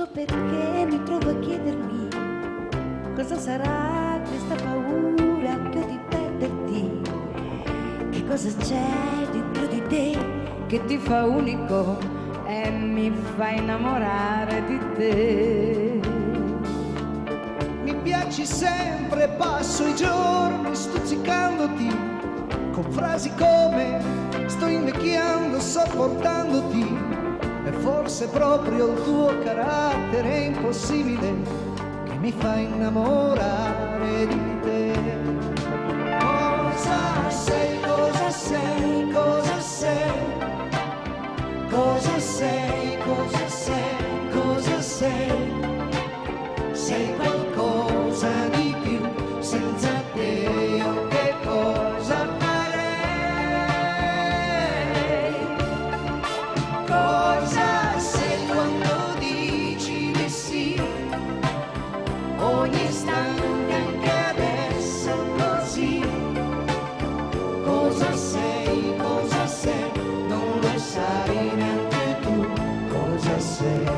so perché mi trovo a chiedermi cosa sarà questa paura che ho di perderti. Che cosa c'è dentro di te che ti fa unico e mi fa innamorare di te. Mi piaci sempre, passo i giorni stuzzicandoti con frasi come sto invecchiando sopportandoti. E forse proprio il tuo carattere impossibile che mi fa innamorare di te. Cosa sei, cosa sei, cosa sei? Cosa sei, cosa sei, cosa sei? Sei qualcosa di più, senza te io che cosa farei? Cosa sei quando dici di sì? Ogni istante anche adesso così. Cosa sei, non lo sai neanche tu cosa sei.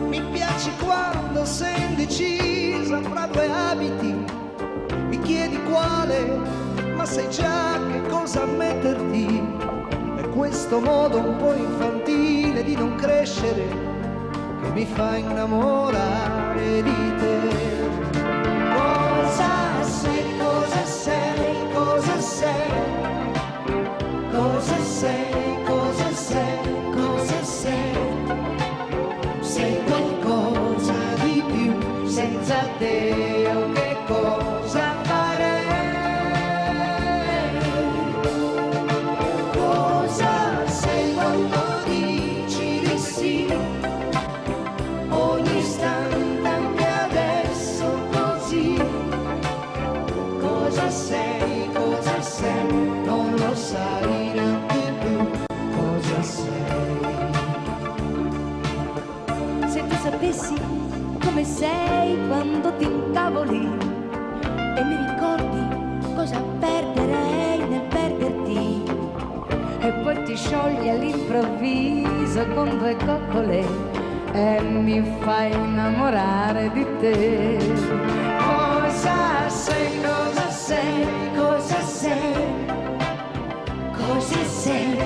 Mi piaci quando sei indecisa fra due abiti, mi chiedi quale, ma sai già che cosa metterti. È questo modo un po' infantile di non crescere che mi fa innamorare di te. Cosa sei, cosa sei, cosa sei? Cosa sei, cosa sei, cosa sei? Sei qualcosa di più, senza te io che cosa farei? Cosa sei quando dici di sì? Ogni istante anche adesso così. Cosa sei, non lo sai neanche tu cosa sei. Se tu sapessi come sei quando ti incavoli e mi ricordi cosa perderei nel perderti, e poi ti sciogli all'improvviso con due coccole e mi fai innamorare di te. Cosa sei, cosa sei, cosa sei? Cosa sei?